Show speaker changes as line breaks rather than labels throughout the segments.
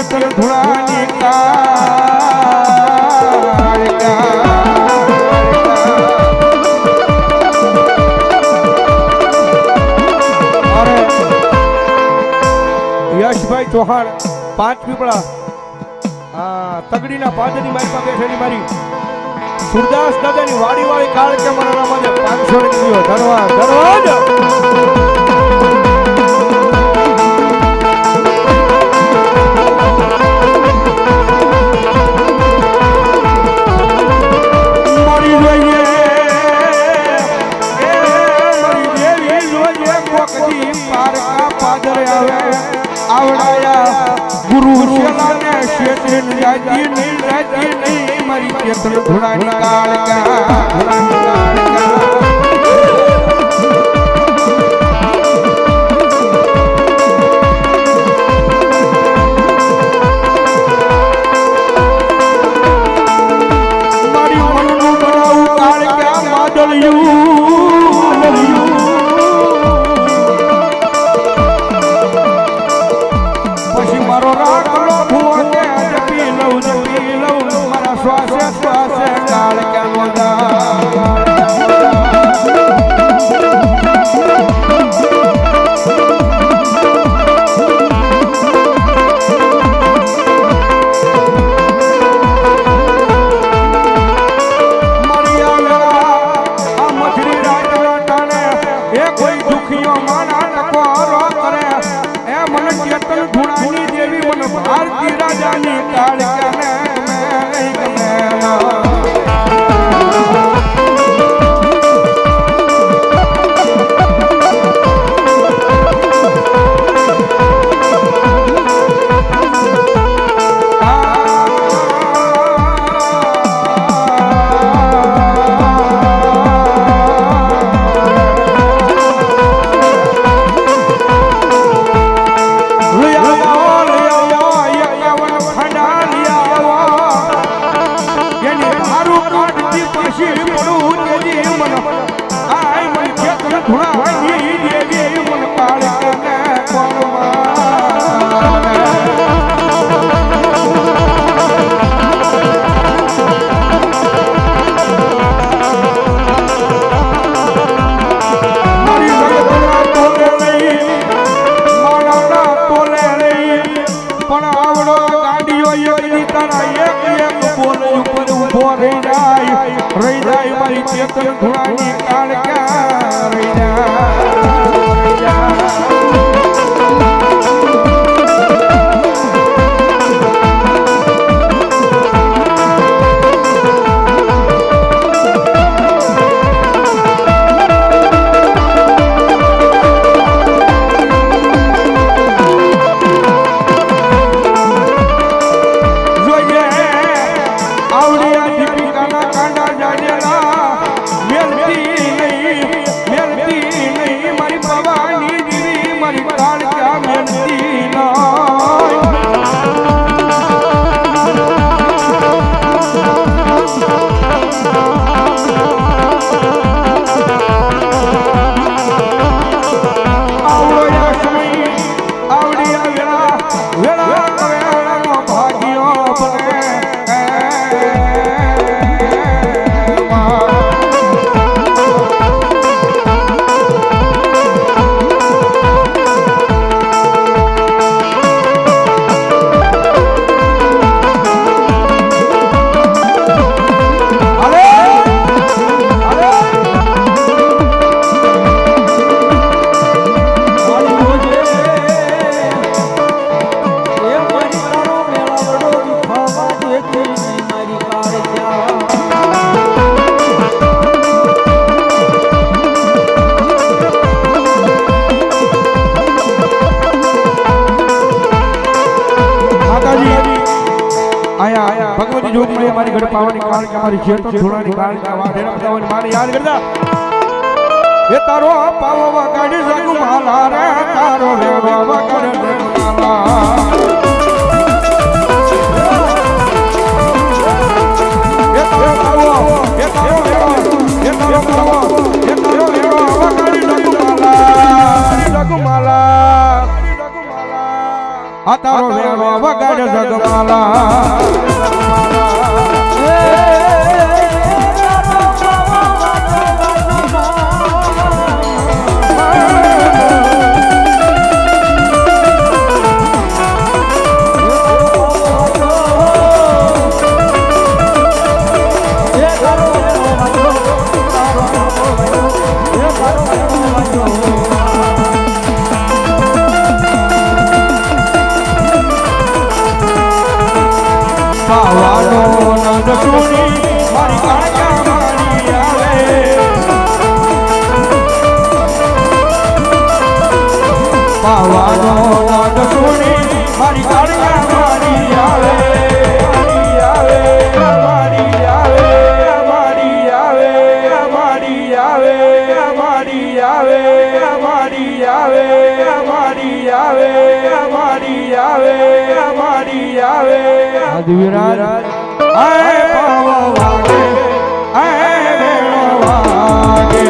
ચેતન ધુણાની કાળકા અરે યશભાઈ ચૌહાણ 5 પીપળા તગડીના પાદરની મારી પાસે બેઠેલી મારી સુરદાસ દાદાની વાડી વાળી કાળ કે મારા નામે 500 રૂપિયો ધન્યવાદ ધન્યવાદ गुरु ने क्षेत्र जाती नहीं मरी चेतन धुड़ा निकाल मारी मन बनाऊ काल क्या मादल પછી મારો રાખલો ભૂને જપી લઉં મારા શ્વાસે શ્વાસે કાળ કે भारती राजा ने काल चेतन धुआनी काल क्या रही भगवती ज्योति में हमारी गढ़ पावनी काल के हमारी चेतन धुणानी काल का वाढेरा बतावनी माने याद करदा ये तारो पावो वगाड़ी जग माला रे तारो लेवा वगाड़ जग माला ये तारो पावो ये तारो लेवा ये तारो पावो ये तारो लेवा वगाड़ी जग माला आ तारो लेवा वगाड़ जग વિરાજ આય પાવો વાગે આય વેણો વાગે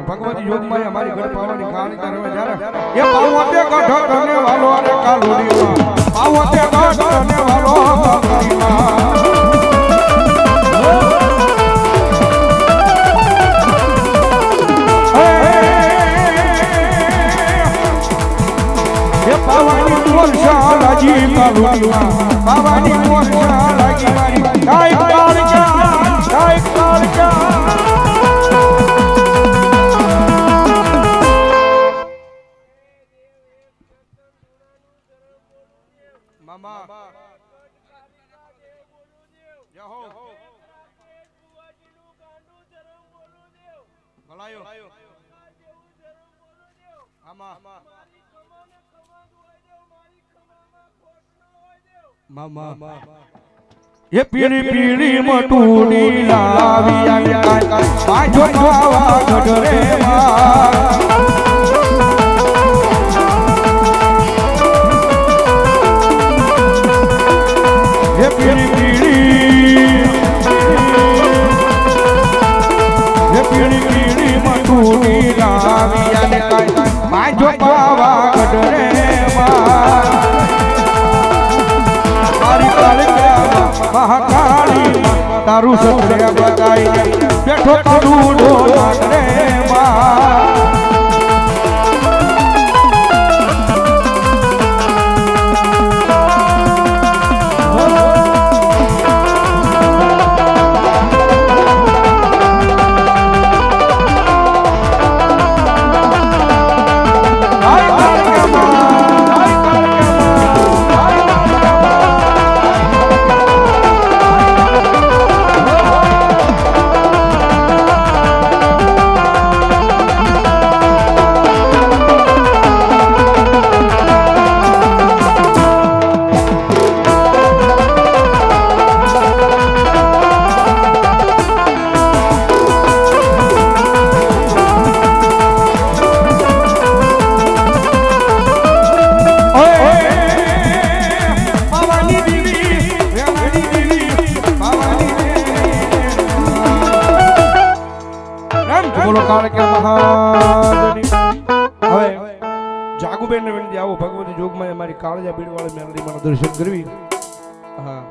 ભગવતી યોગમાં અમારી ઘર પાવાની ખાણ કરવા જ્યારે એ પાવતે ગઢ કરને વાલો અને કાલોડીમાં પાવતે ગઢ કરને વાલો એ પાવાની વર્ષા લાગી કાલોડીમાં પાવાની વર્ષા લાગી મારી કાઈ કાળજા મામા જય હો ભલાયો આમાં મામા એ પીળી પીળી મટુડી લાવી આવ્યા પાછો આવા ગઢરે માં પીળી પીળી મટુડી લાવી અને માજો પાવા ગઢરે મારી કાળિકા મહાકાળી તારું સત્ય બગાઈ બેઠો કરું ઢોલાગરે દ્વારકા મહારાજની હવે જાગુબેન ને વિનંતી આવો ભગવતી જોગમાં અમારી કાળજા બીડવાળી મેલડીમાં દર્શન કરવી. હા